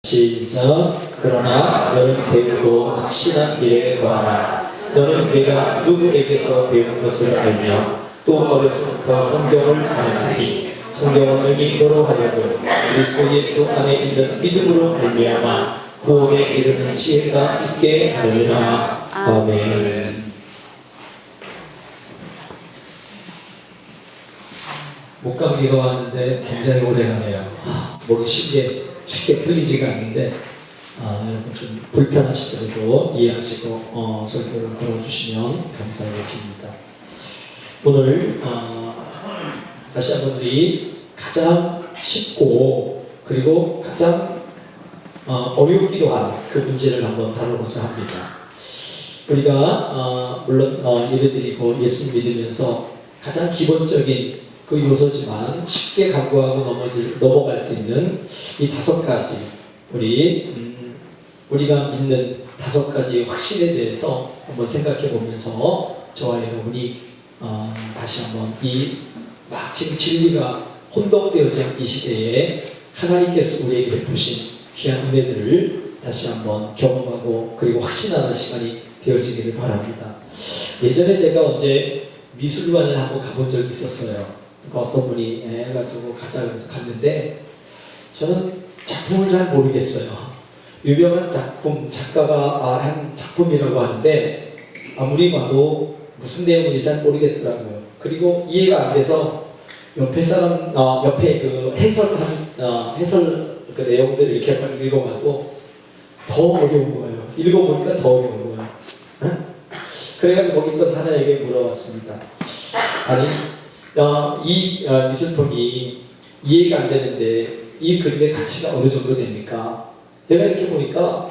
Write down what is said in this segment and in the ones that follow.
시작. 그러나 너는 배우고 확신한 일에 거하라. 너는 내가 누구에게서 배운 것을 알며 또 어려서부터 성경을 아느니 성경은 의미 너로 하여금 그리스도 예수 안에 있는 믿음으로 말미암아 구원에 이르는 지혜가 있게 하느니라. 아멘. 목감기가 왔는데 굉장히 오래가네요. 목이 쉽게 풀리지가 않는데 여러분 좀 불편하시더라도 이해하시고 설교를 들어주시면 감사하겠습니다. 오늘 아시아분들이 가장 쉽고 그리고 가장 어렵기도 한 그 문제를 한번 다뤄보자 합니다. 우리가 물론 예배드리고 예수 믿으면서 가장 기본적인 그 요소지만 쉽게 간구하고 넘어갈 수 있는 이 5가지 우리가 믿는 5가지 확신에 대해서 한번 생각해 보면서 저와 여러분이 다시 한번 지금 진리가 혼동되어진 이 시대에 하나님께서 우리에게 베푸신 귀한 은혜들을 다시 한번 경험하고 그리고 확신하는 시간이 되어지기를 바랍니다. 예전에 제가 언제 미술관을 한번 가본 적이 있었어요. 어떤 분이 해가지고 가자 그래서 갔는데 저는 작품을 잘 모르겠어요. 유명한 작가가 한 작품이라고 하는데 아무리 봐도 무슨 내용인지 잘 모르겠더라고요. 그리고 이해가 안 돼서 옆에 그 해설 그 내용들을 이렇게 읽어봐도 더 어려운 거예요. 읽어보니까 더 어려운 거예요. 응? 그래가지고 거기 있던 사장에게 물어봤습니다. 아니 이 미술품이 이해가 안 되는데 이 그림의 가치가 어느 정도 됩니까? 내가 이렇게 보니까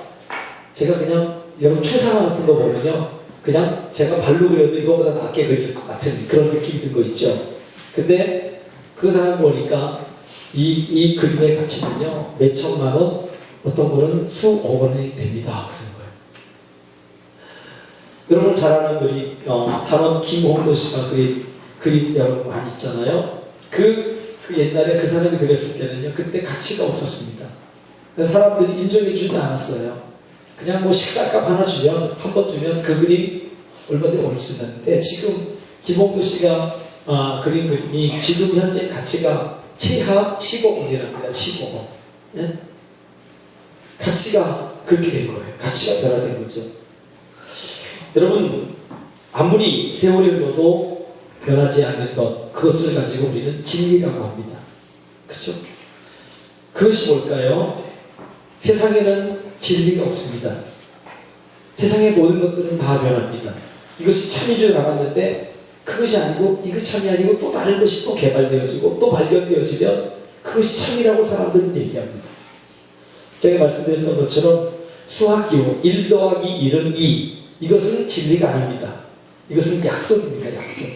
제가 그냥 여러분 추상 같은 거 보면요 그냥 제가 발로 그려도 이거보다 낫게 그릴 것 같은 그런 느낌이 든 거 있죠. 근데 그 사람 보니까 이 그림의 가치는요 몇 천만 원, 어떤 거는 수억 원이 됩니다. 그런 거예요. 여러분 잘 아는 우리 단원 김홍도 씨가 그림 여러분 많이 있잖아요. 그 옛날에 그 사람이 그렸을 때는요 그때 가치가 없었습니다. 사람들이 인정해 주지 않았어요. 그냥 뭐 식사값 하나 주면 한 번 주면 그 그림 얼마든지 오를 수 있는데 지금 김홍도 씨가 그린 그림이 지금 현재 가치가 최하 10억 원이랍니다. 10억 원. 네? 가치가 그렇게 된 거예요. 가치가 변화된 거죠. 여러분 아무리 세월이 흘러도 변하지 않는 것 그것을 가지고 우리는 진리라고 합니다. 그렇죠? 그것이 뭘까요? 세상에는 진리가 없습니다. 세상의 모든 것들은 다 변합니다. 이것이 참인 줄 알았는데 그것이 아니고 이거 참이 아니고 또 다른 것이 또 개발되어지고 또 발견되어지면 그것이 참이라고 사람들은 얘기합니다. 제가 말씀드렸던 것처럼 수학기호 1 더하기 1은 2 이것은 진리가 아닙니다. 이것은 약속입니다. 약속.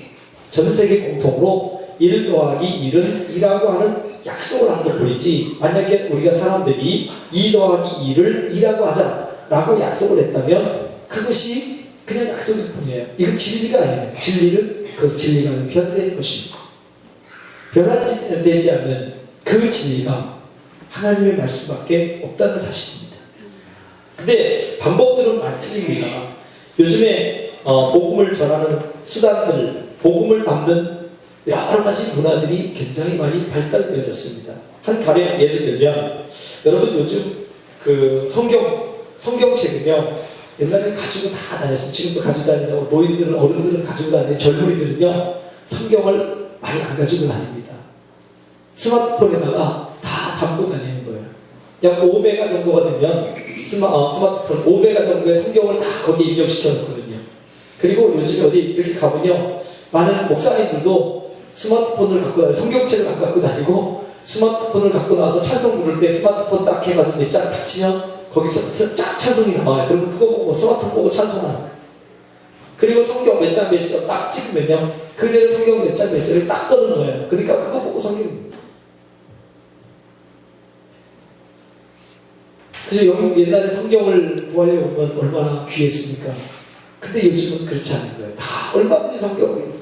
전 세계 공통으로 1 더하기 1은 2라고 하는 약속을 한 것뿐이지 만약에 우리가 사람들이 2 더하기 2를 2라고 하자라고 약속을 했다면 그것이 그냥 약속일 뿐이에요. 이건 진리가 아니에요. 진리는 그 진리가 변화되는 것입니다. 변화되지 않는 그 진리가 하나님의 말씀밖에 없다는 사실입니다. 근데 방법들은 많이 틀립니다. 요즘에 복음을 전하는 수단들, 복음을 담는 여러 가지 문화들이 굉장히 많이 발달되어졌습니다. 한 가령 예를 들면 여러분 요즘 그 성경책은요 옛날에 가지고 다 다녔어요. 지금도 가지고 다니고 노인들은 어른들은 가지고 다니는데 젊은이들은요 성경을 많이 안 가지고 다닙니다. 스마트폰에다가 다 담고 다니는 거예요. 약 5메가 정도가 되면 스마트폰 5메가 정도의 성경을 다 거기에 입력시켜 놓거든요. 그리고 요즘에 어디 이렇게 가면요 많은 목사님들도 스마트폰을 갖고 다니고 성경책을 안 갖고 다니고 스마트폰을 갖고 나와서 찬송 부를 때 스마트폰 딱 해가지고 몇 장 딱 치면 거기서 쫙 찬송이 나와요. 그럼 그거 보고 스마트폰 보고 찬송하는 거예요. 그리고 성경 몇 장 몇 절 딱 찍으면요 그대로 성경 몇 장 몇 절을 딱 떠는 거예요. 그러니까 그거 보고 성경입니다. 그래서 옛날에 성경을 구하려고 하면 얼마나 귀했습니까? 근데 요즘은 그렇지 않은 거예요. 다 얼마든지 성경을 읽고.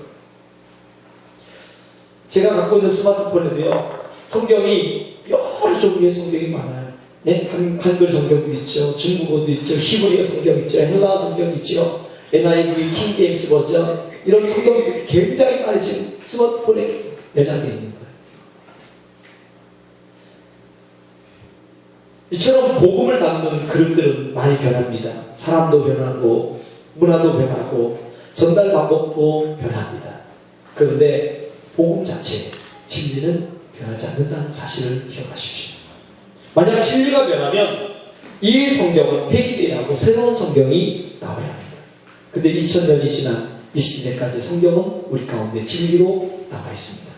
제가 갖고 있는 스마트폰에도요 성경이 여러 종류의 성경이 많아요. 네? 한글 성경도 있죠. 중국어도 있죠. 히브리어 성경 있죠. 헬라어 성경 있죠. NIV, 킹 제임스 버전 이런 성경들이 굉장히 많이 지금 스마트폰에 내장되어 있는 거예요. 이처럼 복음을 담는 그릇들은 많이 변합니다. 사람도 변하고 문화도 변하고 전달 방법도 변합니다. 그런데 복음 자체, 진리는 변하지 않는다는 사실을 기억하십시오. 만약 진리가 변하면 이 성경은 폐기되어야 하고 새로운 성경이 나와야 합니다. 근데 2000년이 지난 이 시대까지 성경은 우리 가운데 진리로 남아 있습니다.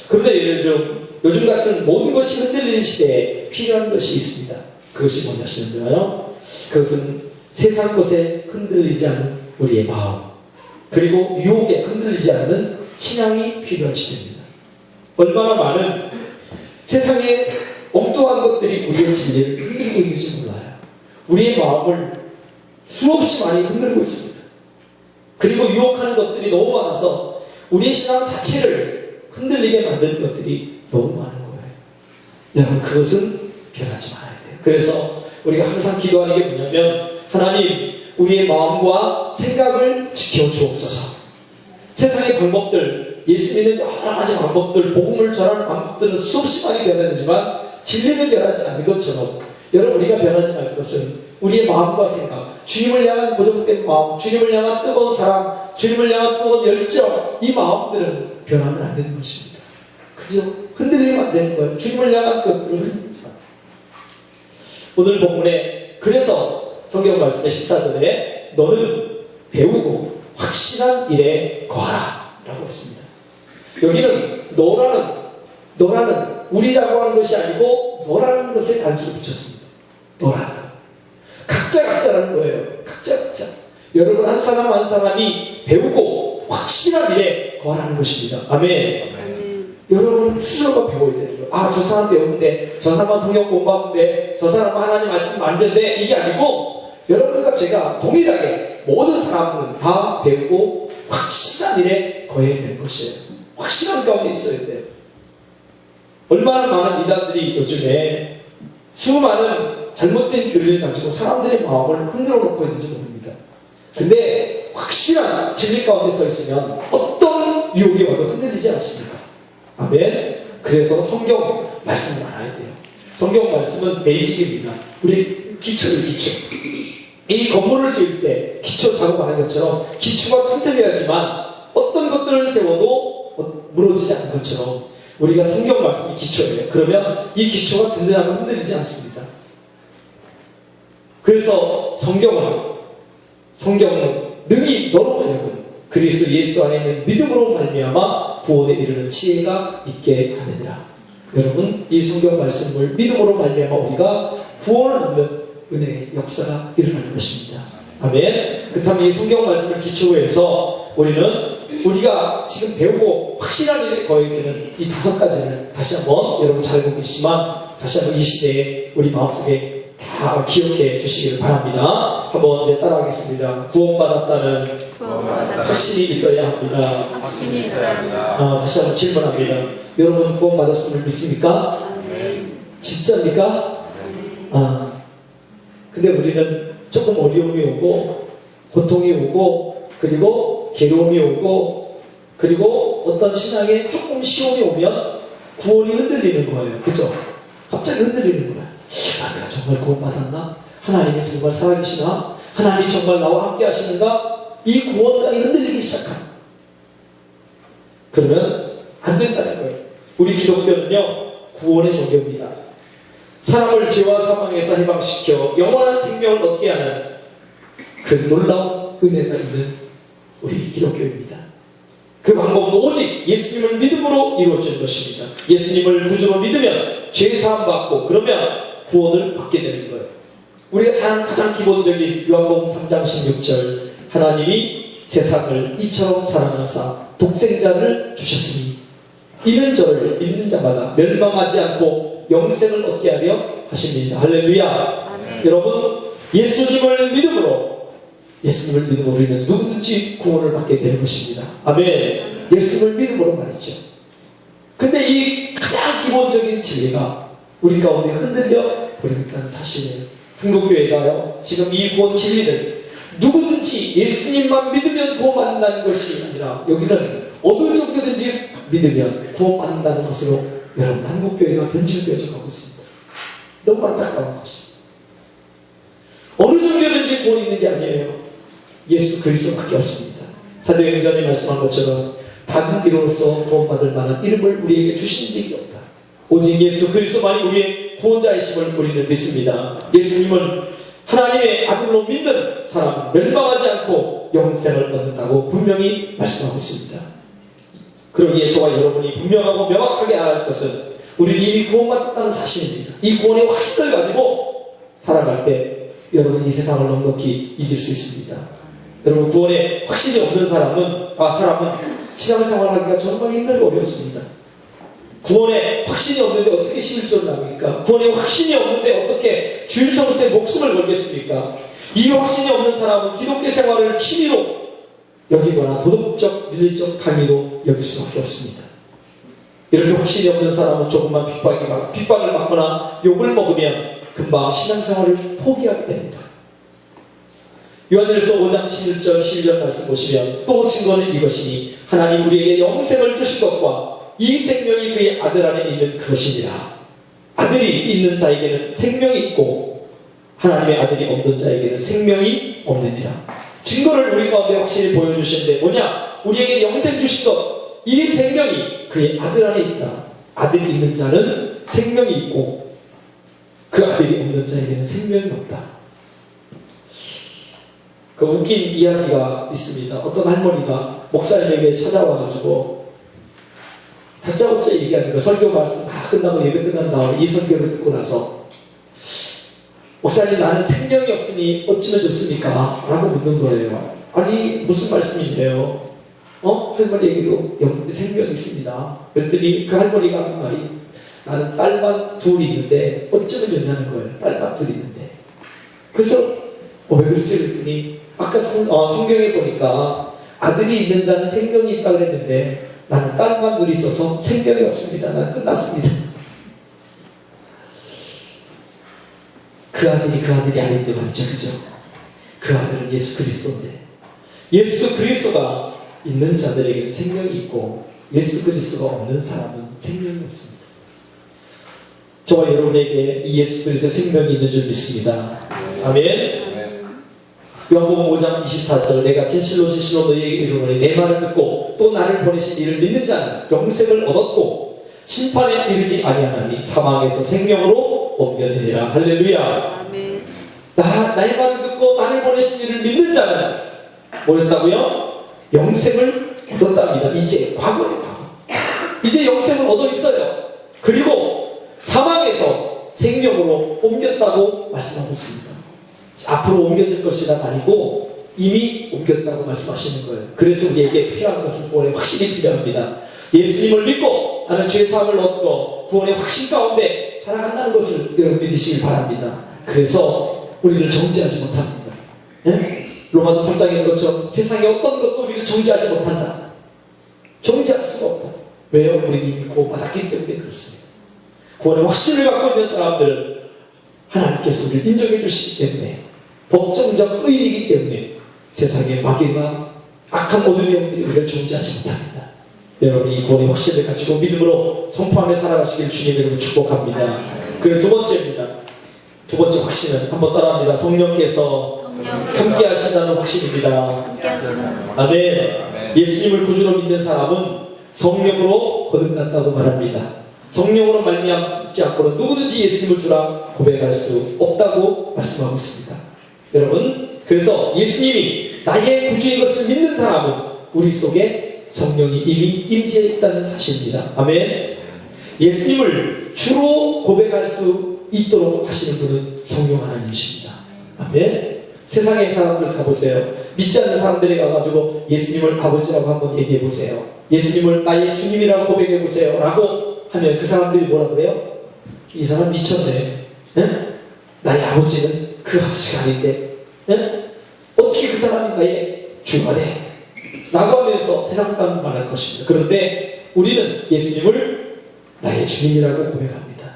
그런데 요즘 같은 모든 것이 흔들리는 시대에 필요한 것이 있습니다. 그것이 뭐냐시면요, 그것은 세상 것에 흔들리지 않는 우리의 마음, 그리고 유혹에 흔들리지 않는 신앙이 필요한 시대입니다. 얼마나 많은 세상의 엉뚱한 것들이 우리의 진리를 흔들고 있는지 몰라요. 우리의 마음을 수없이 많이 흔들고 있습니다. 그리고 유혹하는 것들이 너무 많아서 우리의 신앙 자체를 흔들리게 만드는 것들이 너무 많은 거예요. 여러분, 그것은 변하지 말아야 돼요. 그래서 우리가 항상 기도하는 게 뭐냐면, 하나님, 우리의 마음과 생각을 지켜주옵소서. 세상의 방법들, 예수 믿는 여러 가지 방법들, 복음을 전하는 방법들은 수없이 많이 변하지만 진리는 변하지 않는 것처럼, 여러분, 우리가 변하지 않을 것은 우리의 마음과 생각, 주님을 향한 고정된 마음, 주님을 향한 뜨거운 사랑, 주님을 향한 뜨거운 열정, 이 마음들은 변하면 안 되는 것입니다. 그죠? 흔들리면 안 되는 거예요. 주님을 향한 것들을 흔들리면. 오늘 본문에 그래서 성경 말씀의 14절에 너는 배우고 확실한 일에 거하라 라고 했습니다. 여기는 너라는 우리라고 하는 것이 아니고 너라는 것에 단수를 붙였습니다. 너라는 각자라는 거예요. 각자. 여러분, 한 사람이 배우고 확실한 일에 거하라는 것입니다. 아멘. 여러분 스스로가 배워야 되는 거예요. 아, 저 사람 배우는데, 저 사람은 성경 공부하는데, 저 사람은 하나님 말씀 만드는데, 이게 아니고 여러분과 제가 동일하게 모든 사람들은 다 배우고 확실한 일에 거해야 되는 것이에요. 확실한 가운데 있어야 돼요. 얼마나 많은 이단들이 요즘에 수많은 잘못된 교리를 가지고 사람들의 마음을 흔들어 놓고 있는지 모릅니다. 근데 확실한 진리 가운데 서 있으면 어떤 유혹이 와도 흔들리지 않습니다. 아멘. 그래서 성경 말씀을 알아야 돼요. 성경 말씀은 베이직입니다. 우리 기초를 기초. 이 건물을 지을 때 기초 작업하는 것처럼 기초가 튼튼해야지만 어떤 것들을 세워도 무너지지 않는 것처럼 우리가 성경 말씀이 기초예요. 그러면 이 기초가 든든하고 흔들리지 않습니다. 그래서 성경은 능히 너로 하여금 그리스도 예수 안에 있는 믿음으로 말미암아 구원에 이르는 지혜가 있게 하느니라. 여러분, 이 성경 말씀을 믿음으로 말미암아 우리가 구원을 얻는 은혜의 역사가 일어날 것입니다. 아멘. 그렇다면 이 성경 말씀을 기초로 해서 우리가 지금 배우고 확실한 일에 거해되는 이 5가지를 다시 한번 여러분 잘 보고 계시지만 다시 한번 이 시대에 우리 마음속에 다 기억해 주시기를 바랍니다. 한번 이제 따라하겠습니다. 구원받았다는 확신이 있어야 합니다. 다시 한번 질문합니다. 여러분 구원받았음을 믿습니까? 진짜입니까? 근데 우리는 조금 어려움이 오고 고통이 오고 그리고 괴로움이 오고 그리고 어떤 신앙에 조금 시험이 오면 구원이 흔들리는 거예요. 그죠? 갑자기 흔들리는 거예요. 내가 정말 구원받았나? 하나님이 정말 살아계시나? 하나님이 정말 나와 함께 하시는가? 이 구원관이 흔들리기 시작합니다. 그러면 안 된다는 거예요. 우리 기독교는요, 구원의 종교입니다. 사람을 죄와 사망에서 해방시켜 영원한 생명을 얻게 하는 그 놀라운 은혜가 있는 우리 기독교입니다. 그 방법은 오직 예수님을 믿음으로 이루어지는 것입니다. 예수님을 구주로 믿으면 죄 사함 받고 그러면 구원을 받게 되는 거예요. 우리가 가장 기본적인 요한복음 3장 16절 하나님이 세상을 이처럼 사랑하사 독생자를 주셨으니 이는 저를 믿는 자마다 멸망하지 않고 영생을 얻게 하려 하십니다. 할렐루야. 아멘. 여러분 예수님을 믿음으로 우리는 누구든지 구원을 받게 되는 것입니다. 아멘. 예수님을 믿음으로 말이죠. 근데 이 가장 기본적인 진리가 우리 가운데 흔들려 버리고 있다는 사실이에요. 한국교회가요, 지금 이 구원 진리는 누구든지 예수님만 믿으면 구원받는다는 것이 아니라 여기는 어느 정도든지 믿으면 구원받는다는 것으로 여러분 한국교회가 변질되어져 가고 있습니다. 너무 안타까운 것입니다. 어느 정도든지 구원이 있는 게 아니에요. 예수 그리스도밖에 없습니다. 사도행전에 말씀한 것처럼 다른 이름으로서 구원받을 만한 이름을 우리에게 주신 적이 없다. 오직 예수 그리스도만이 우리의 구원자이심을 우리는 믿습니다. 예수님은 하나님의 아들로 믿는 사람은 멸망하지 않고 영생을 얻는다고 분명히 말씀하고 있습니다. 그러기에 저와 여러분이 분명하고 명확하게 알아야 할 것은 우리는 이미 구원받았다는 사실입니다. 이 구원의 확신을 가지고 살아갈 때 여러분 이 세상을 넉넉히 이길 수 있습니다. 여러분 구원의 확신이 없는 사람은 신앙생활하기가 정말 힘들고 어렵습니다. 구원에 확신이 없는데 어떻게 11조를 나눕니까? 구원에 확신이 없는데 어떻게 주일 성수에 목숨을 걸겠습니까? 이 확신이 없는 사람은 기독교 생활을 취미로 여기거나 도덕적, 윤리적 강의로 여길 수밖에 없습니다. 이렇게 확신이 없는 사람은 조금만 핍박을 받거나 욕을 먹으면 금방 신앙생활을 포기하게 됩니다. 요한일서 5장 11절 12절 말씀 보시면 또 증거는 이것이니 하나님 우리에게 영생을 주신 것과 이 생명이 그의 아들 안에 있는 것이니라. 아들이 있는 자에게는 생명이 있고 하나님의 아들이 없는 자에게는 생명이 없느니라. 증거를 우리 가운데 확실히 보여주시는데 뭐냐? 우리에게 영생 주신 것, 이 생명이 그의 아들 안에 있다. 아들이 있는 자는 생명이 있고 그 아들이 없는 자에게는 생명이 없다. 그 웃긴 이야기가 있습니다. 어떤 할머니가 목사님에게 찾아와가지고 다짜고짜 얘기하는 거, 설교 말씀 다 끝나고 예배 끝난 다음에 이 설교를 듣고 나서 목사님 나는 생명이 없으니 어찌면 좋습니까? 라고 묻는 거예요. 아니 무슨 말씀이세요? 할머니에게도 영혼에 생명이 있습니다. 그랬더니 그 할머니가 하는 말이 나는 딸만 둘이 있는데 어쩌면 좋냐는 거예요. 딸만 둘이 있는데. 그래서 왜 그러지? 그랬더니 아까 성경에 보니까 아들이 있는 자는 생명이 있다고 그랬는데 나는 딸만 둘이 있어서 생명이 없습니다. 난 끝났습니다. 그 아들이 아닌데 말이죠. 그죠? 그 아들은 예수 그리스도인데 예수 그리스도가 있는 자들에게는 생명이 있고 예수 그리스도가 없는 사람은 생명이 없습니다. 저와 여러분에게 이 예수 그리스도 생명이 있는 줄 믿습니다. 아멘. 요한복음 5장 24절 내가 진실로 너희에게 이르노니 내 말을 듣고 또 나를 보내신 이를 믿는 자는 영생을 얻었고 심판에 이르지 아니하나니 사망에서 생명으로 옮겨내리라. 할렐루야. 아멘. 나의 말을 듣고 나를 보내신 이를 믿는 자는 뭐였다고요? 영생을 얻었답니다. 이제 과거예요. 과거. 이제 영생을 얻어 있어요. 그리고 사망에서 생명으로 옮겼다고 말씀하고 있습니다. 앞으로 옮겨질 것이란 아니고 이미 옮겼다고 말씀하시는 거예요. 그래서 우리에게 필요한 것은 구원의 확신이 필요합니다. 예수님을 믿고 나는 죄사함을 얻고 구원의 확신 가운데 살아간다는 것을 여러분 믿으시길 바랍니다. 그래서 우리를 정죄하지 못합니다. 네? 로마서 8장에 있는 것처럼 세상의 어떤 것도 우리를 정죄하지 못한다. 정죄할 수가 없다. 왜요? 우리는 이미 구원받았기 때문에 그렇습니다. 구원의 확신을 갖고 있는 사람들은 하나님께서 우리를 인정해 주시기 때문에 법정적 의이기 때문에 세상의 마귀가 악한 모든 영들이 우리를 정죄하지 못합니다. 여러분 이 구원의 확신을 가지고 믿음으로 선포하며 살아가시길 주님의 이름으로 축복합니다. 그리고 두 번째입니다. 두 번째 확신은 한번 따라합니다. 성령께서 함께 하신다는 확신입니다. 아멘. 예수님을 구주로 믿는 사람은 성령으로 거듭난다고 말합니다. 성령으로 말미암지 않고는 누구든지 예수님을 주라 고백할 수 없다고 말씀하고 있습니다. 여러분 그래서 예수님이 나의 구주인 것을 믿는 사람은 우리 속에 성령이 이미 임재해 있다는 사실입니다. 아멘. 예수님을 주로 고백할 수 있도록 하시는 분은 성령 하나님이십니다. 아멘. 세상의 사람들 가보세요. 믿지 않는 사람들이 가가지고 예수님을 아버지라고 한번 얘기해보세요. 예수님을 나의 주님이라고 고백해보세요 라고 하면 그 사람들이 뭐라 그래요? 이 사람 미쳤네. 에? 나의 아버지는 그 아버지가 아닌데 에? 어떻게 그 사람이 나의 주가 돼? 라고 하면서 세상 사람은 말할 것입니다. 그런데 우리는 예수님을 나의 주님이라고 고백합니다.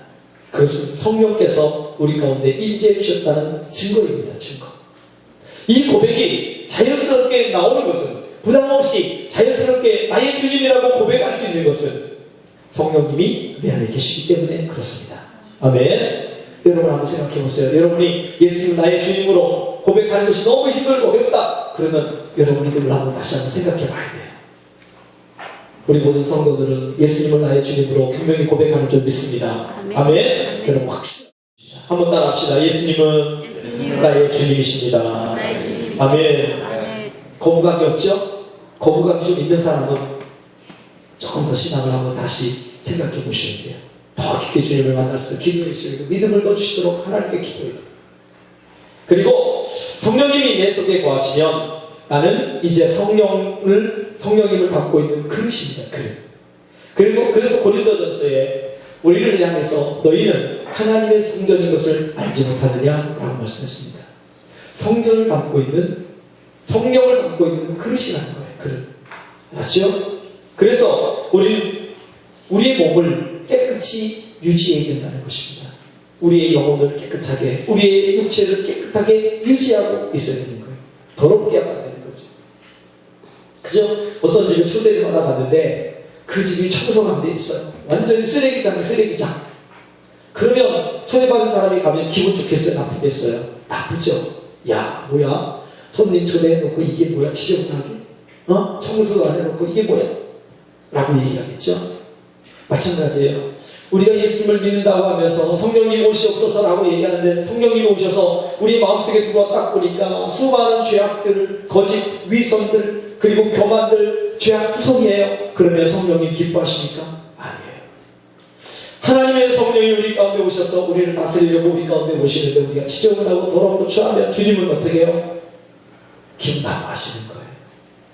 그것은 성령께서 우리 가운데 임재해 주셨다는 증거입니다. 증거. 이 고백이 자연스럽게 나오는 것은, 부담 없이 자연스럽게 나의 주님이라고 고백할 수 있는 것은 성령님이 내 안에 계시기 때문에 그렇습니다. 아멘. 여러분 한번 생각해 보세요. 여러분이 예수님 나의 주님으로 고백하는 것이 너무 힘들고 어렵다. 그러면 여러분이 그걸 한번 다시 한번 생각해 봐야 돼요. 우리 모든 성도들은 예수님을 나의 주님으로 분명히 고백하는 줄 믿습니다. 아멘. 아멘. 여러분 확실합니다. 한번 따라합시다. 예수님은 나의 주님이십니다. 나의 주님. 아멘. 아멘. 거부감이 없죠? 거부감이 좀 있는 사람은 조금 더 신앙을 한번 다시 생각해 보시면 돼요. 더 깊게 주님을 만날 수 있도록 기도해 주시고 믿음을 넣어주시도록 하나님께 기도해요. 그리고 성령님이 내 속에 거하시면 나는 이제 성령님을 담고 있는 그릇입니다. 그리고 그래서 고린도전서에 우리를 향해서 너희는 하나님의 성전인 것을 알지 못하느냐라고 말씀했습니다. 성전을 담고 있는, 성령을 담고 있는 그릇이라는 거예요. 그릇. 맞죠? 그래서 우리의 몸을 깨끗이 유지해야 된다는 것입니다. 우리의 영혼을 깨끗하게, 우리의 육체를 깨끗하게 유지하고 있어야 되는 거예요. 더럽게 하면 안 되는 거죠. 그죠? 어떤 집에 초대를 받아봤는데 그 집이 청소가 안 돼 있어요. 완전히 쓰레기장이에요, 쓰레기장. 그러면 초대받은 사람이 가면 기분 좋겠어요, 나쁘겠어요? 나쁘죠? 야, 뭐야? 손님 초대해놓고 이게 뭐야? 지저분하게? 청소도 안 해놓고 이게 뭐야? 라고 얘기하겠죠? 마찬가지예요. 우리가 예수님을 믿는다고 하면서 성령님 오시옵소서라고 얘기하는데 성령님이 오셔서 우리 마음속에 들어와 딱 보니까 수많은 죄악들, 거짓, 위선들, 그리고 교만들, 죄악투성이에요. 그러면 성령님 기뻐하십니까? 아니에요. 하나님의 성령이 우리 가운데 오셔서 우리를 다스리려고 우리 가운데 오시는데 우리가 지적을 하고 돌아오고 취하면 주님은 어떻게 해요? 기뻐하시는 거예요.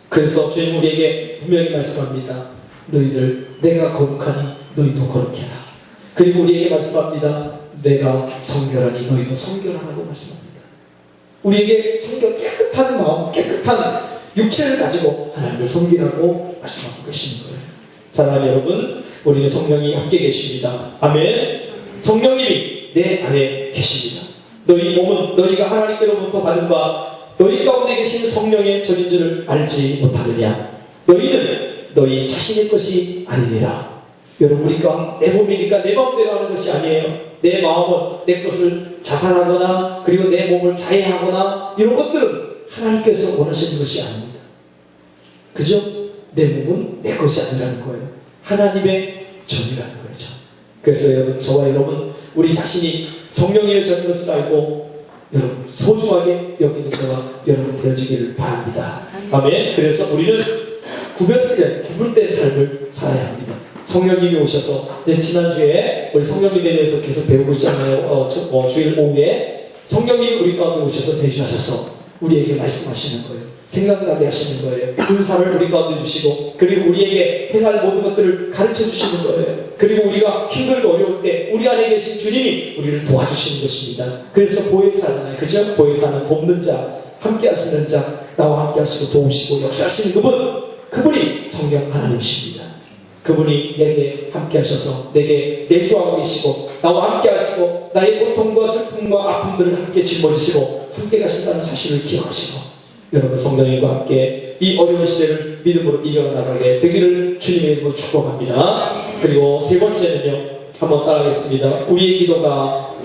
그래서 주님 우리에게 분명히 말씀합니다. 너희들 내가 거룩하니 너희도 거룩해라. 그리고 우리에게 말씀합니다. 내가 성결하니 너희도 성결하라고 말씀합니다. 우리에게 깨끗한 마음, 깨끗한 육체를 가지고 하나님을 섬기라고 말씀하고 계시는 거예요. 사랑하는 여러분, 우리는 성령이 함께 계십니다. 아멘. 성령님이 내 안에 계십니다. 너희 몸은 너희가 하나님께로부터 받은 바 너희 가운데 계신 성령의 전인 줄을 알지 못하느냐. 너희는 너희 자신의 것이 아니니라. 여러분, 우리가 내 몸이니까 내 마음대로 하는 것이 아니에요. 내 마음은 내 것을 자살하거나 그리고 내 몸을 자해하거나 이런 것들은 하나님께서 원하시는 것이 아닙니다. 그죠? 내 몸은 내 것이 아니라는 거예요. 하나님의 전이라는 거죠. 그래서 여러분, 저와 여러분, 우리 자신이 성령의 전인 것을 알고 여러분 소중하게 여기는 저와 여러분 되어지기를 바랍니다. 아멘. 그래서 우리는 구분된 삶을 살아야 합니다. 성령님이 오셔서 지난주에 우리 성령님에 대해서 계속 배우고 있잖아요. 주일 오후에 성령님이 우리 가운데 오셔서 대주하셔서 우리에게 말씀하시는 거예요. 생각나게 하시는 거예요. 은사를 우리 가운데 주시고 그리고 우리에게 행할 모든 것들을 가르쳐 주시는 거예요. 그리고 우리가 힘들고 어려울 때 우리 안에 계신 주님이 우리를 도와주시는 것입니다. 그래서 보혜사잖아요. 그죠? 보혜사는 돕는 자, 함께 하시는 자, 나와 함께 하시고 도우시고 역사하시는 그분이 성령 하나님이십니다. 그분이 내게 함께 하셔서 내게 내주하고 계시고 나와 함께 하시고 나의 고통과 슬픔과 아픔들을 함께 짊어지시고 함께 가신다는 사실을 기억하시고 여러분 성령님과 함께 이 어려운 시대를 믿음으로 이겨나가게 되기를 주님의 이름으로 축복합니다. 그리고 세 번째는요, 한번 따라하겠습니다. 우리의 기도가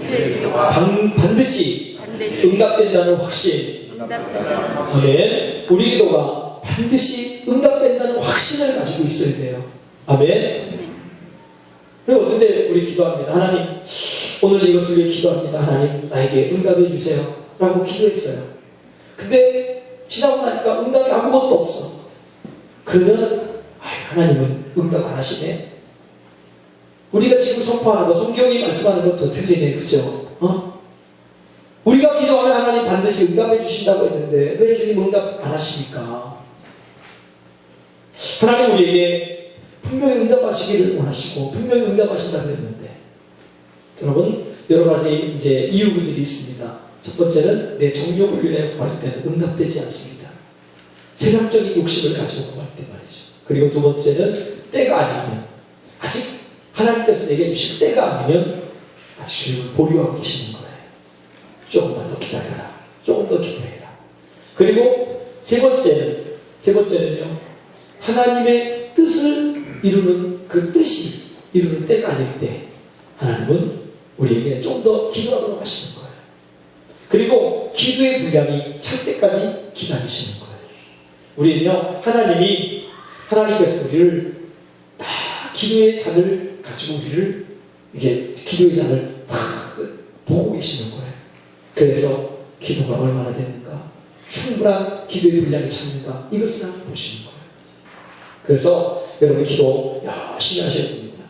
반드시 응답된다는 확신. 아멘. 우리 기도가 반드시 응답된다는 확신을 가지고 있어야 돼요. 아멘. 그리고 어떤 때 우리 기도합니다. 하나님, 오늘 이것을 위해 기도합니다. 하나님, 나에게 응답해 주세요. 라고 기도했어요. 근데 지나고 나니까 응답이 아무것도 없어. 그러면 하나님은 응답 안 하시네. 우리가 지금 선포하는 거, 성경이 말씀하는 거 더 틀리네. 그죠? 우리가 기도하면 하나님 반드시 응답해 주신다고 했는데 왜 주님 응답 안 하십니까? 하나님 우리에게 분명히 응답하시기를 원하시고 분명히 응답하신다고 했는데 여러분, 여러 가지 이제 이유들이 있습니다. 첫 번째는 내 정욕을 위해 구할 때는 응답되지 않습니다. 세상적인 욕심을 가지고 구할 때 말이죠. 그리고 두 번째는 때가 아니면, 아직 하나님께서 내게 주실 때가 아니면 아직 주님을 보류하고 계시는 거예요. 조금만 더 기다려라. 조금 더 기도해라. 그리고 세 번째는요, 하나님의 뜻을 이루는 그 뜻이 이루는 때가 아닐 때 하나님은 우리에게 좀 더 기도하도록 하시는 거예요. 그리고 기도의 분량이 찰 때까지 기다리시는 거예요. 우리는요, 하나님께서 우리를 다 기도의 잔을 가지고 우리를 이게 기도의 잔을 다 보고 계시는 거예요. 그래서 기도가 얼마나 되는가, 충분한 기도의 분량이 찼는가, 이것을 하나님 보시는 거예요. 그래서 여러분 기도 열심히 하셔야 됩니다.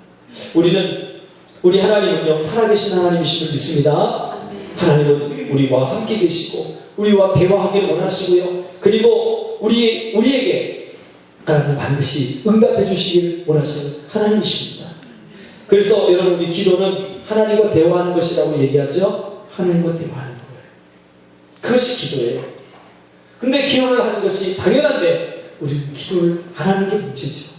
우리 하나님은요, 살아계신 하나님이심을 믿습니다. 하나님은 우리와 함께 계시고 우리와 대화하기를 원하시고요. 그리고 우리에게 하나님 반드시 응답해 주시길 원하시는 하나님이십니다. 그래서 여러분, 우리 기도는 하나님과 대화하는 것이라고 얘기하죠. 하나님과 대화하는 거예요. 그것이 기도예요. 근데 기도를 하는 것이 당연한데 우리는 기도를 안 하는 게 문제죠.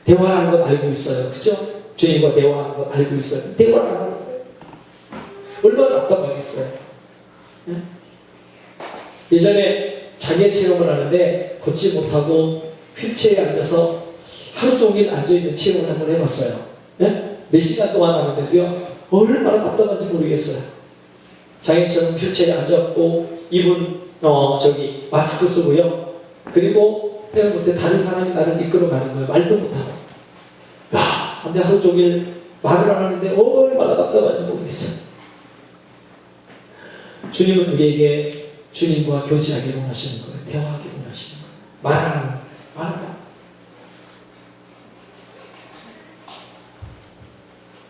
대화하는 것 알고 있어요. 그죠? 주님과 대화하는 것 알고 있어요. 대화를 안 하는 거예요. 얼마나 답답하겠어요. 네? 예전에 장애 체험을 하는데 걷지 못하고 휠체어에 앉아서 하루 종일 앉아있는 체험을 한번 해봤어요. 네? 몇 시간 동안 하는데도요, 얼마나 답답한지 모르겠어요. 장애처럼 휠체어에 앉았고, 입은 마스크 쓰고요. 그리고 내가 볼때 다른 사람이 나를 이끌어가는 거예요. 말도 못하고. 근데 하루 종일 말을 안 하는데 얼마나 답답한지 모르겠어요. 주님은 우리에게 주님과 교제하기를 원하시는 거예요. 대화하기를 원하시는 거예요. 말하는 거예요.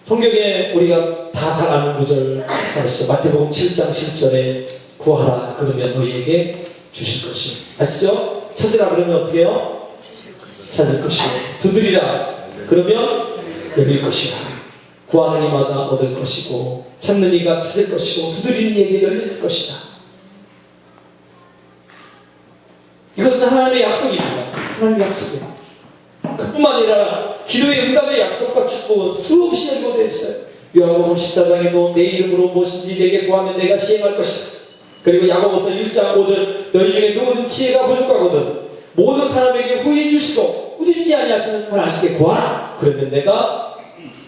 성경에 우리가 다 잘 아는 구절 잘 있어요. 마태복음 7장 7절에 구하라 그러면 너희에게 주실 것이요. 아시죠? 찾으라 그러면 어떻게 해요? 찾을 것이요. 두드리라 그러면 열릴 것이라. 구하는 이마다 얻을 것이고 찾는 이가 찾을 것이고 두드리는 이에게 열릴 것이다. 이것은 하나님의 약속입니다. 하나님의 약속이에요. 그뿐만 아니라 기도의 응답의 약속과 축복은 수없이 연구되어 있어요. 요한복음 14장에도 내 이름으로 무엇인지 내게 구하면 내가 시행할 것이다. 그리고 야고보서 1장 5절 너희 중에 누구든 지혜가 부족하거든 모든 사람에게 후히 주시고 꾸짖지 아니하시는 하나님께 구하라. 그러면 내가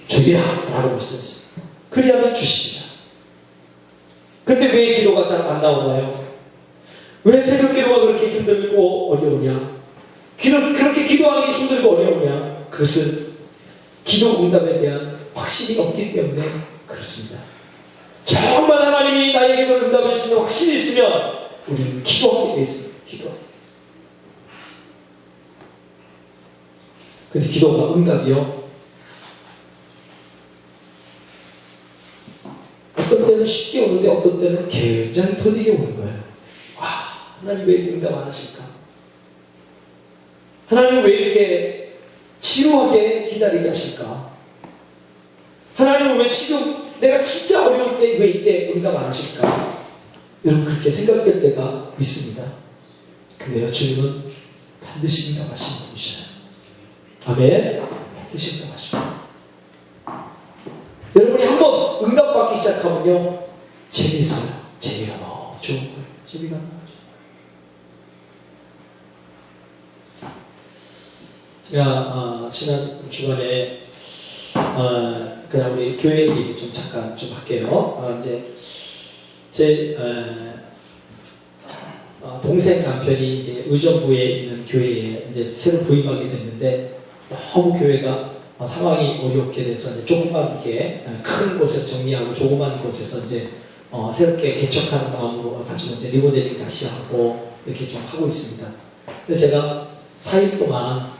주리라 라고 말씀했습니다. 그리하면 주십니다. 근데 왜 기도가 잘 안 나오나요? 왜 새벽 기도가 그렇게 힘들고 어려우냐? 그렇게 기도하는 게 힘들고 어려우냐? 그것은 기도 응답에 대한 확신이 없기 때문에 그렇습니다. 정말 하나님이 나의 기도를 응답해 주시는 확신이 있으면 우리는 기도하게 되어 있습니다. 기도하게. 근데 기도가 응답이요, 어떤 때는 쉽게 오는데 어떤 때는 굉장히 더디게 오는 거예요. 하나님 왜 이렇게 응답 안 하실까? 하나님 왜 이렇게 지루하게 기다리게 하실까? 하나님은 왜 지금 내가 진짜 어려울 때 왜 이때 응답 안 하실까? 여러분 그렇게 생각될 때가 있습니다. 근데요, 주님은 반드시 응답하시는 분이셔요. 아멘. 반드시 응답하십니다. 여러분이 한번 응답받기 시작하면요, 재미있어요. 재미가 너무 좋은 거예요. 재미가 너무 좋아요. 제가 지난 주간에 그냥 우리 교회 얘기 좀 잠깐 좀 할게요. 이제 제 동생 남편이 이제 의정부에 있는 교회에 이제 새로 부임하게 됐는데 너무 교회가 상황이 어렵게 돼서 이제 조그맣게 큰 곳에서 정리하고 조그만 곳에서 이제 새롭게 개척하는 마음으로 가지고 이제 리모델링 다시 하고 이렇게 좀 하고 있습니다. 근데 제가 4일 동안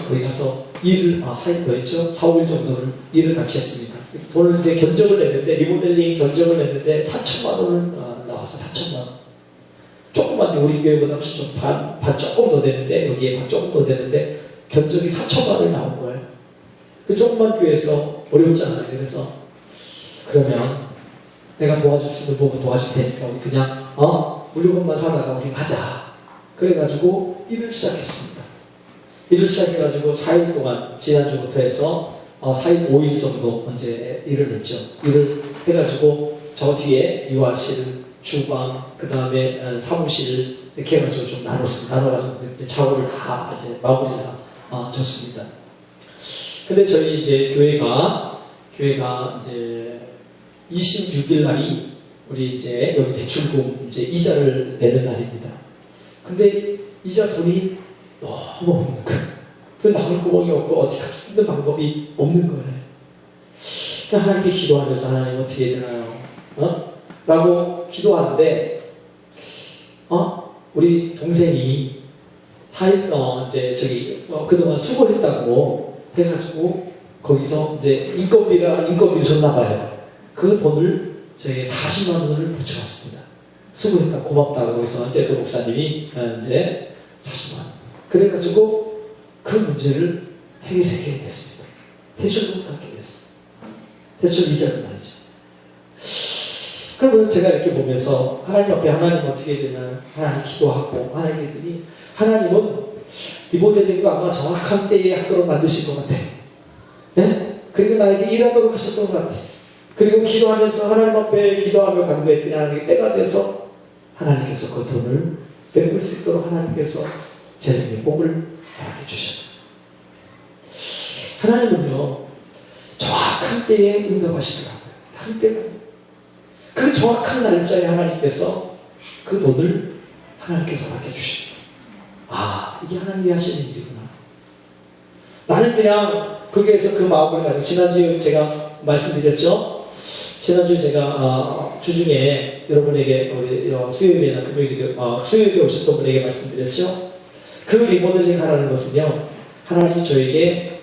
거기 가서 일을 4일 더했죠. 4, 5일 정도를 일을 같이 했습니다. 돈을 이제 견적을 냈는데 리모델링 견적을 냈는데 4천만 원을 나와서 4천만 원. 조금만 우리 교회보다 훨씬 좀 반 조금 더 되는데 여기에 반 조금 더 되는데 견적이 4천만 원이 나온 거예요. 그 조그만 교회에서 어렵잖아요. 그래서 그러면 내가 도와줄 수 있는 부분 도와줄 테니까 우리 그냥 물건만 사다가 우리 가자. 그래가지고 일을 시작했습니다. 일을 시작해가지고 4일 동안 지난주부터 해서 4일, 5일 정도 이제 일을 했죠. 일을 해가지고 저 뒤에 유아실, 주방, 그 다음에 사무실 이렇게 해가지고 좀 나눠가지고 이제 작업을 다 이제 마무리를 졌습니다. 근데 저희 이제 교회가 이제 26일 날이 우리 이제 여기 대출금 이제 이자를 내는 날입니다. 근데 이자 돈이 너무 없는 거예요. 그 나올 구멍이 없고 어떻게 할 수 있는 방법이 없는 거예요. 그러니까 하나님께 기도하면서 하나님 어떻게 해야 되나요? 라고 기도하는데 우리 동생이 이제 저기 그동안 수고했다고 해가지고 거기서 이제 인건비 줬나 봐요. 그 돈을 저에게 40만 원을 붙여왔습니다. 수고했다 고맙다고 해서 이제 그 목사님이 이제 40만 원. 그래가지고 그 문제를 해결하게 됐습니다. 대출도 갚게 됐어요. 대출 이자는 말이죠. 그러면 제가 이렇게 보면서 하나님 앞에 하나님 어떻게 되나 하나님 기도하고 하나님 했더니 하나님은 리모델링도 아마 정확한 때에 하도록 만드신 것 같아. 네? 그리고 나에게 일하도록 하셨던 것 같아. 그리고 기도하면서 하나님 앞에 기도하며 간구했더니 하나님께 때가 돼서 하나님께서 그 돈을 베풀 수 있도록 하나님께서 재정의 복을 허락해 주셨어요. 하나님은요 정확한 때에 응답하시더라고요. 다른 때가 그 정확한 날짜에 하나님께서 그 돈을 하나님께서 허락해 주십니다. 이게 하나님이 하시는 일이구나. 나는 그냥 거기에서 그 마음을 가지고 지난주에 제가 말씀드렸죠. 지난주에 제가 주중에 여러분에게 우리 수요일이나 금요일에 수요일에 오셨던 분에게 말씀드렸죠. 그 리모델링 하라는 것은요 하나님이 저에게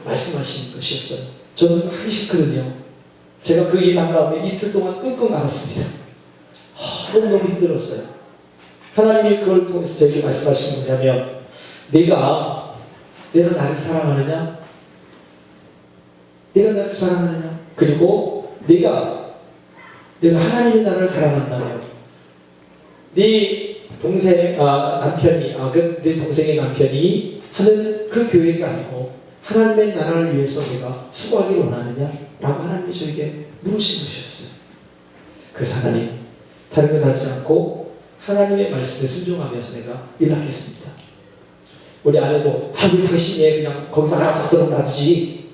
말씀하시는 것이었어요. 저는 하기 싫거든요. 제가 그 일 한 다음에 이틀 동안 끙끙 앓았습니다. 너무너무 힘들었어요. 하나님이 그걸 통해서 저에게 말씀하시는 뭐냐면 내가 나를 사랑하느냐? 내가 나를 사랑하느냐? 그리고 내가 하나님이 나를 사랑한다면 네 동생 남편이 내 동생의 남편이 하는 그 교회가 아니고 하나님의 나라를 위해서 내가 수고하기 원하느냐? 라고 하나님이 저에게 물으신 것이었어요. 그래서 하나님 다른 건 하지 않고 하나님의 말씀에 순종하면서 내가 일하겠습니다. 우리 아내도 왜 당신이 그냥 거기서 알아서 하도록 놔두지?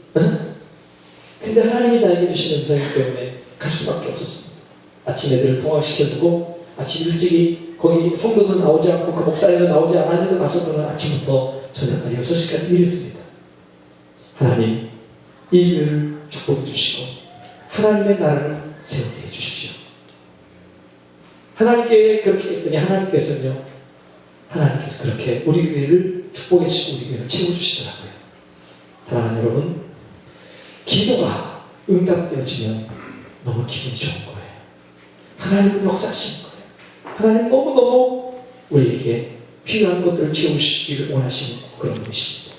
근데 하나님이 나에게 주신 음성이기 때문에 갈 수밖에 없었습니다. 아침 애들을 통학시켜주고 아침 일찍이 거기 성도도 나오지 않고 그 목사님도 나오지 않았는데 가서는 아침부터 저녁까지 6시까지 일했습니다. 하나님 이 일을 축복해 주시고 하나님의 나라를 세우게 해주십시오. 하나님께 그렇게 했더니 하나님께서 그렇게 우리 교회를 축복해 주시고 우리 교회를 채워주시더라고요. 사랑하는 여러분, 기도가 응답되어지면 너무 기분이 좋은 거예요. 하나님은 역사하시는 거예요. 하나님 너무너무 우리에게 필요한 것들을 채우시기를 원하시는 그런 분이십니다.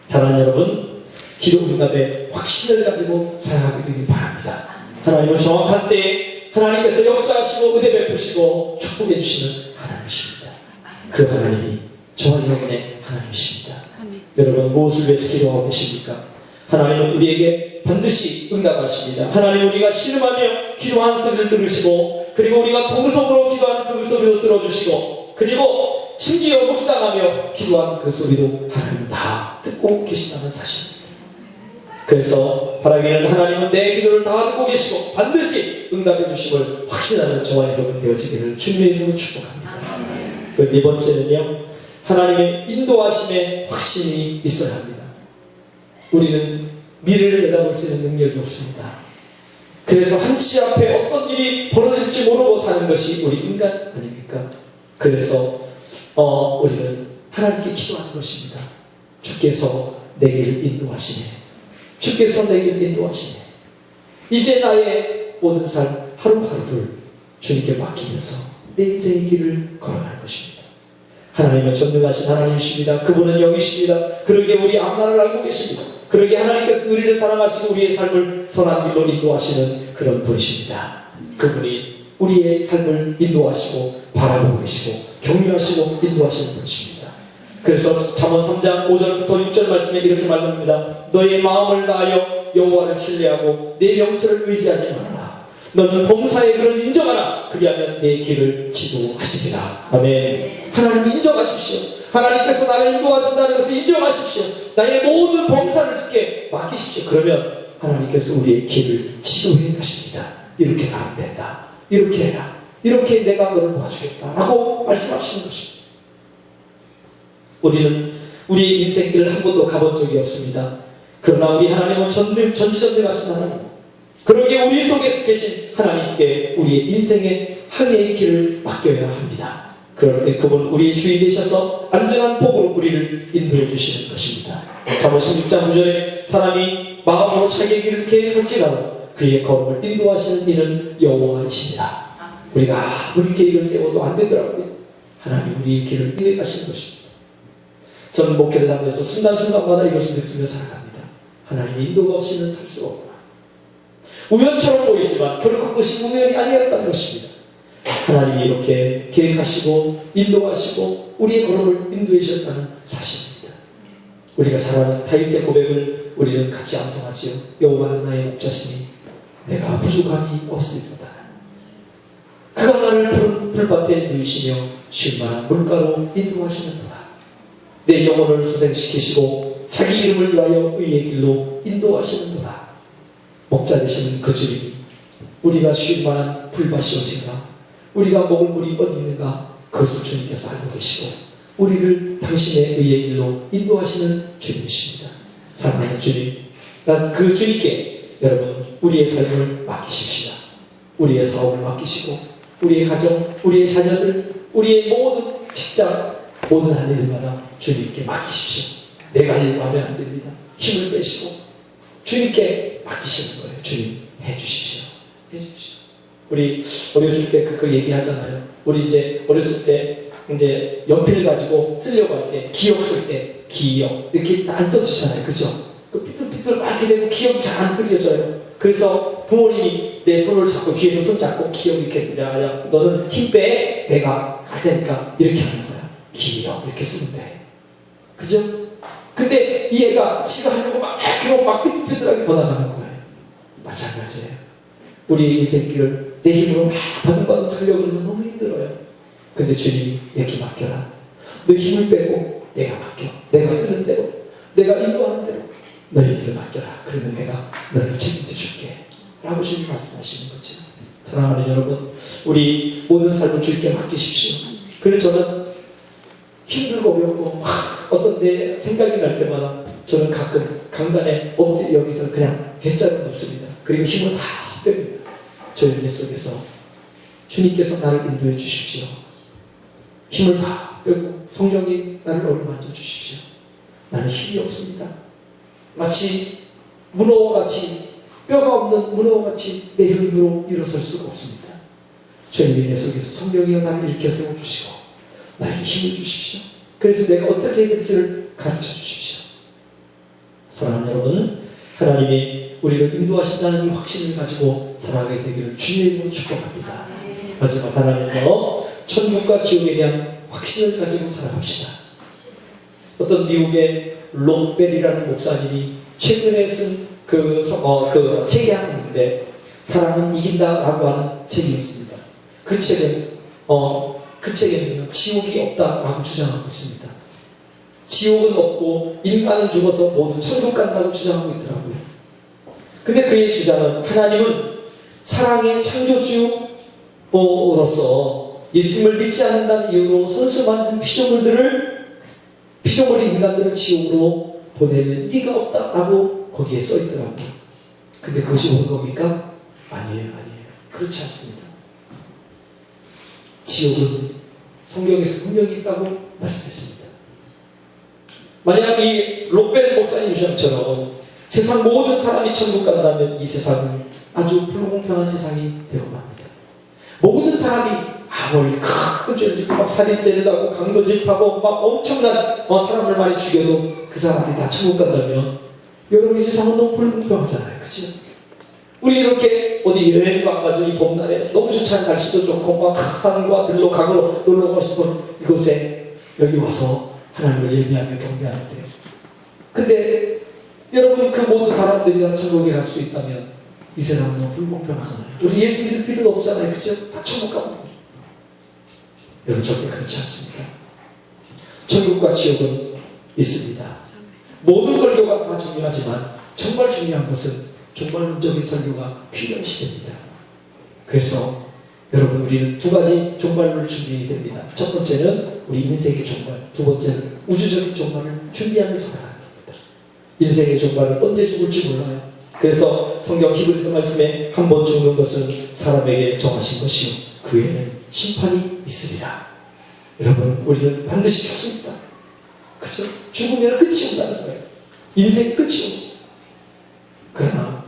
사랑하는 여러분, 기도 응답의 확신을 가지고 살아가게 되길 바랍니다. 하나님은 정확한 때에 하나님께서 역사하시고 은혜 베푸시고 축복해 주시는 하나님이십니다. 그 하나님이 저와 여러분의 하나님이십니다. 여러분 무엇을 위해서 기도하고 계십니까? 하나님은 우리에게 반드시 응답하십니다. 하나님 우리가 신음하며 기도하는 소리를 들으시고 그리고 우리가 동성으로 기도하는 그 소리도 들어주시고 그리고 심지어 묵상하며 기도하는 그 소리도 하나님 다 듣고 계시다는 사실입니다. 그래서 바라기는 하나님은 내 기도를 다 듣고 계시고 반드시 응답해 주심을 확신하는 저와 여러분 되어지기를 주님의 이름으로 축복합니다. 그 네 번째는요, 하나님의 인도하심에 확신이 있어야 합니다. 우리는 미래를 내다볼 수 있는 능력이 없습니다. 그래서 한치 앞에 어떤 일이 벌어질지 모르고 사는 것이 우리 인간 아닙니까? 그래서 우리는 하나님께 기도하는 것입니다. 주께서 내게 인도하시네. 주께서 내게 인도하시네. 이제 나의 모든 삶 하루하루를 주님께 맡기면서 내 인생의 길을 걸어갈 것입니다. 하나님은 전능하신 하나님이십니다. 그분은 영이십니다. 그러기에 우리 앞날을 알고 계십니다. 그러기에 하나님께서 우리를 사랑하시고 우리의 삶을 선한 길로 인도하시는 그런 분이십니다. 그분이 우리의 삶을 인도하시고 바라보고 계시고 격려하시고 인도하시는 분이십니다. 그래서 잠언 3장 5절부터 6절 말씀에 이렇게 말합니다. 너의 마음을 다하여 여호와를 신뢰하고 내 영체를 의지하지 말아라. 너는 범사의 그를 인정하라. 그리하면 내 길을 지도하시리라. 아멘. 하나님 인정하십시오. 하나님께서 나를 인도하신다는 것을 인정하십시오. 나의 모든 범사를 주께 맡기십시오. 그러면 하나님께서 우리의 길을 지도해 가십니다. 이렇게 가면 된다. 이렇게 해라. 이렇게 내가 너를 도와주겠다. 라고 말씀하시는 것입니다. 우리는 우리의 인생길을 한 번도 가본 적이 없습니다. 그러나 우리 하나님은 전지전능하신 하나님, 그러기에 우리 속에 계신 하나님께 우리의 인생의 항해의 길을 맡겨야 합니다. 그럴 때 그분 우리의 주인 되셔서 안전한 복으로 우리를 인도해 주시는 것입니다. 잠언 16장 9절에 사람이 마음으로 자기의 길을 계획할지라도 그의 걸음을 인도하시는 이는 여호와이시니라. 우리가 아무리 계획을 세워도 안 되더라고요. 하나님 우리의 길을 인도해 가시는 것입니다. 저는 목회를 하면서 순간순간마다 이것을 느끼며 살아갑니다. 하나님의 인도가 없이는 살 수가 없구나. 우연처럼 보이지만 결코 그것이 우연이 아니었다는 것입니다. 하나님이 이렇게 계획하시고 인도하시고 우리의 걸음을 인도해 주셨다는 사실입니다. 우리가 잘 아는 다윗의 고백을 우리는 같이 암송하지요. 여호와는 나의 목자시니 내가 부족함이 없으리로다. 그가 나를 푸른 풀밭에 누이시며 쉴만한 물가로 인도하시는도다. 내 영혼을 소생시키시고 자기 이름을 위하여 의의 길로 인도하시는도다. 목자 되시는 그 주님이 우리가 쉴만한 풀밭이오신가, 우리가 먹을 물이 어디 있는가, 그것을 주님께서 알고 계시고 우리를 당신의 의의 길로 인도하시는 주님이십니다. 사랑하는 주님, 난 그 주님께 여러분 우리의 삶을 맡기십시오. 우리의 사업을 맡기시고 우리의 가정, 우리의 자녀들, 우리의 모든 직장, 모든 한 일마다 주님께 맡기십시오. 내가 일하면 안 됩니다. 힘을 빼시고 주님께 맡기시는 거예요. 주님 해주십시오. 해주십시오. 우리 어렸을 때 그 얘기하잖아요. 우리 이제 어렸을 때 이제 연필 가지고 쓰려고 할 때 기억 쓸 때 기억 이렇게 안 써지잖아요. 그죠? 그 삐뚤삐뚤 막 이렇게 되고 기억이 잘 안 그려져요. 그래서 부모님이 내 손을 잡고 뒤에서 손 잡고 기억 이렇게 쓰자. 야, 너는 힘 빼. 내가 갈 테니까 이렇게 하는 거야. 기억 이렇게 쓰면 돼. 그죠? 근데 이 애가 지가 하려고 막 삐뚤삐뚤하게 더 나가는 거예요. 마찬가지예요. 우리의 인생길을 내 힘으로 막 바둥바둥 살려고 그러면 너무 힘들어요. 근데 주님이 내게 맡겨라. 너 힘을 빼고 내가 맡겨. 내가 쓰는 대로, 내가 인도하는 대로 너의 길을 맡겨라. 그러면 내가 너를 책임져 줄게. 라고 주님 말씀하시는 거죠. 사랑하는 여러분, 우리 모든 삶을 주님께 맡기십시오. 그래서 저는 힘들고 어렵고 어떤 내 생각이 날 때마다 저는 가끔 강단에 엎드려 여기서 그냥 대자로 눕습니다. 그리고 힘을 다 뺍니다. 저의 뇌 속에서 주님께서 나를 인도해 주십시오. 힘을 다 빼고 성령이 나를 어루만져 주십시오. 나는 힘이 없습니다. 마치 문어와 같이 뼈가 없는 문어와 같이 내 힘으로 일어설 수가 없습니다. 주님의 내 속에서 성령이 나를 일으켜 세워주시고 나에게 힘을 주십시오. 그래서 내가 어떻게 해야 될지를 가르쳐 주십시오. 사랑하는 여러분, 하나님이 우리를 인도하신다는 이 확신을 가지고 살아가게 되기를 주님의 이름으로 축복합니다. 마지막 하나님도 천국과 지옥에 대한 확신을 가지고 살아갑시다. 어떤 미국의 록벨이라는 목사님이 최근에 쓴 그 책이 하나 있는데 사랑은 이긴다라고 하는 책이 있습니다. 그 책에는 지옥이 없다라고 주장하고 있습니다. 지옥은 없고 인간은 죽어서 모두 천국 간다고 주장하고 있더라고요. 근데 그의 주장은 하나님은 사랑의 창조주로서 예수님을 믿지 않는다는 이유로 손수 만든 피조물인 인간들을 지옥으로 보낼 리가 없다라고 거기에 써있더라고요. 근데 그것이 옳은 겁니까? 아니에요. 그렇지 않습니다. 지옥은 성경에서 분명히 있다고 말씀했습니다. 만약 이 록벨 목사님 주장처럼 세상 모든 사람이 천국 간다면 이 세상은 아주 불공평한 세상이 되고 맙니다. 모든 사람이 아무리 큰 죄를 짓고 막 살인죄를 하고 강도짓 하고 막 엄청난 사람을 많이 죽여도 그 사람들이 다 천국 간다면 여러분 이 세상은 너무 불공평하잖아요. 그치? 우리 이렇게 어디 여행도 안 가죠. 이 봄날에 너무 좋지 않은 날씨도 좋고 막 산과 들로 강으로 놀러 가고 싶은 이곳에 여기 와서 하나님을 예배하며 경배하는데, 근데 여러분 그 모든 사람들이 다 천국에 갈 수 있다면 이 세상은 너무 불공평하잖아요. 우리 예수 믿을 필요도 없잖아요. 그죠? 다 천국 가면 여러분 절대 그렇지 않습니다. 천국과 지옥은 있습니다. 모든 설교가 다 중요하지만 정말 중요한 것은 종말론적인 설교가 필요한 시대입니다. 그래서 여러분 우리는 두 가지 종말론을 준비해야 됩니다. 첫 번째는 우리 인생의 종말, 두 번째는 우주적인 종말을 준비하면서 살아가는 겁니다. 인생의 종말은 언제 죽을지 몰라요. 그래서 성경 히브리서 말씀에 한 번 죽는 것은 사람에게 정하신 것이요 그 후에는 심판이 있으리라. 여러분 우리는 반드시 죽습니다. 그렇죠? 죽으면 끝이 온다는 거예요. 인생 끝이 옵니다. 그러나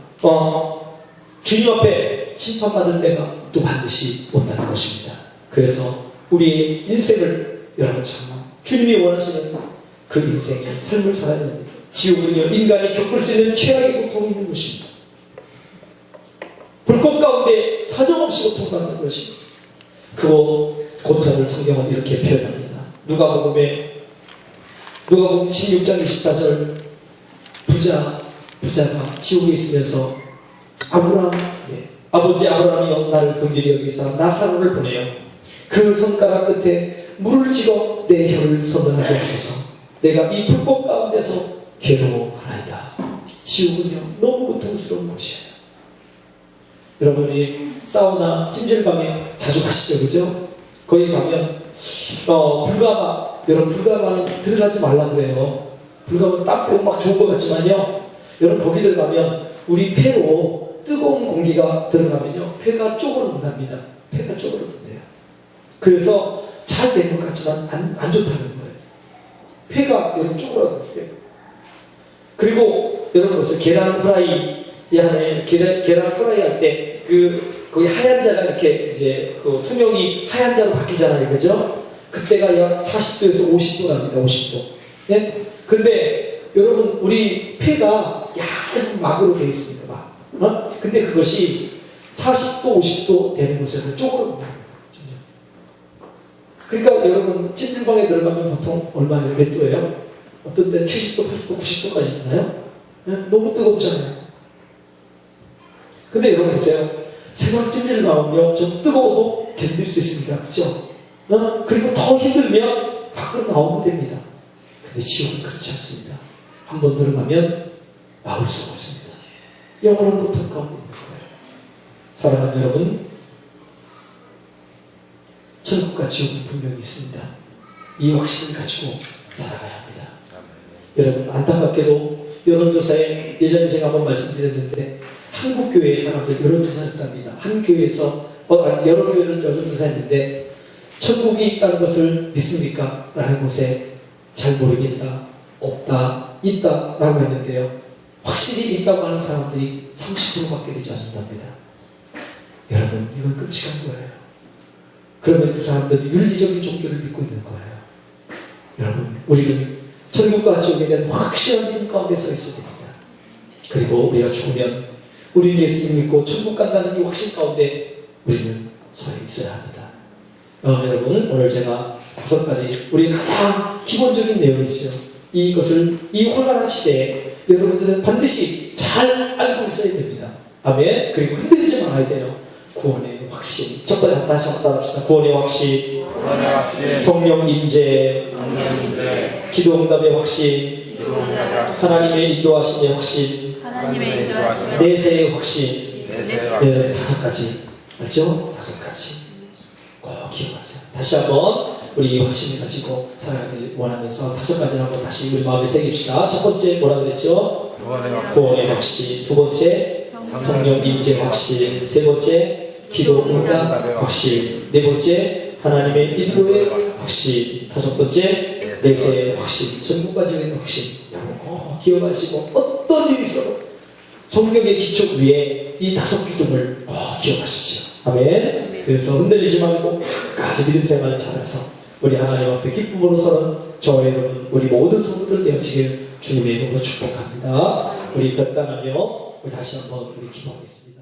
주님 앞에 심판받을 때가 또 반드시 온다는 것입니다. 그래서 우리의 인생을 여러분 참 주님이 원하시는 그 인생의 삶을 살아야 됩니다. 지옥은요 인간이 겪을 수 있는 최악의 고통이 있는 것입니다. 불꽃 가운데 사정없이 고통받는 것입니다. 그 고통을 성경은 이렇게 표현합니다. 누가복음 16장 24절 부자가 지옥에 있으면서 아버지 아브라함이여 나를 긍휼히 여기사 나사로를 보내요. 그 손가락 끝에 물을 찍어 내 혀를 선언하게 하소서. 내가 이 불꽃 가운데서 괴로워하나이다. 지옥은요 너무 고통스러운 곳이에요. 여러분이 사우나 찜질방에 자주 가시죠, 그죠? 거기 가면 여러분 불가마에 들어가지 말라 그래요. 불가마 땀 빼고 막 좋은 것 같지만요, 여러분 거기 들어가면 우리 폐로 뜨거운 공기가 들어가면요 폐가 쪼그러든답니다. 폐가 쪼그러든대요. 그래서 잘 된 것 같지만 안 좋다는 거예요. 폐가 여러분 쪼그러든대요. 그리고 여러분 무슨 계란 프라이 계란 프라이 할 때 거기 하얀 자가 이렇게 이제 그 투명이 하얀 자로 바뀌잖아요, 그죠? 그때가 약 40도에서 50도랍니다. 50도. 네? 근데 여러분 우리 폐가 얇은 막으로 되어 있습니다. 막. 근데 그것이 40도, 50도 되는 곳에서 쪼그러듭니다. 그러니까 여러분 찜질방에 들어가면 보통 얼마예요? 몇 도예요? 어떤 때는 70도, 80도, 90도까지 되나요? 네? 너무 뜨겁잖아요. 근데 여러분 보세요. 세상 찜질방은요 좀 뜨거워도 견딜 수 있습니다. 그렇죠? 그리고 더 힘들면 밖으로 나오면 됩니다. 근데 지옥은 그렇지 않습니다. 한번 들어가면 나올 수가 없습니다. 영원한 고통 가운데 있는 거예요. 사랑하는 여러분, 천국과 지옥은 분명히 있습니다. 이 확신을 가지고 살아가야 합니다. 여러분 안타깝게도 여론조사에 예전에 제가 한번 말씀드렸는데 한국 교회의 사람들 여론조사를 했답니다. 한 교회에서 여러 교회를 여론조사했는데 천국이 있다는 것을 믿습니까? 라는 곳에 잘 모르겠다, 없다, 있다 라고 했는데요, 확실히 있다고 하는 사람들이 30%밖에 되지 않는답니다. 여러분 이건 끔찍한 거예요. 그러면 그 사람들은 윤리적인 종교를 믿고 있는 거예요. 여러분 우리는 천국과 지옥에 대한 확실한 믿음 가운데 서 있어야 됩니다. 그리고 우리가 죽으면 우리는 예수님 믿고 천국 간다는 이 확신 가운데 우리는 서 있어야 합니다. 여러분 오늘 제가 5가지 우리 가장 기본적인 내용이죠. 이것을 이 혼란한 시대에 여러분들은 반드시 잘 알고 있어야 됩니다. 아멘. 그리고 흔들리지 말아야 돼요. 구원의 확신. 첫 번째 다시 한번 따라합시다. 구원의 확신, 성령 임재, 기도응답의 확신, 하나님의 인도하심의 확신, 내세의 확신. 네, 5가지. 맞죠? 5가지. 꼭 기억하세요. 다시 한번 우리 확신을 가지고 살아가길 원하면서 5가지를 한번 다시 우리 마음에 새깁시다. 첫 번째 뭐라 그랬죠? 구원의 확신. 두 번째 성령 임재 확신. 세 번째 기도 응답 확신. 네 번째 하나님의 인도의 확신. 5번째 내세의 확신. 천국과 지옥의 확신. 여러분 꼭 기억하시고 어떤 일이 있어도 성경의 기초 위에 이 5기둥을 꼭 기억하십시오. 아멘. 그래서 흔들리지 말고 끝까지 믿음 생활을 잘해서 우리 하나님 앞에 기쁨으로 서는 저와 여러분 우리 모든 성도들 되어지길 주님의 이름으로 축복합니다. 우리 결단하며 우리 다시 한번 우리 기도하겠습니다.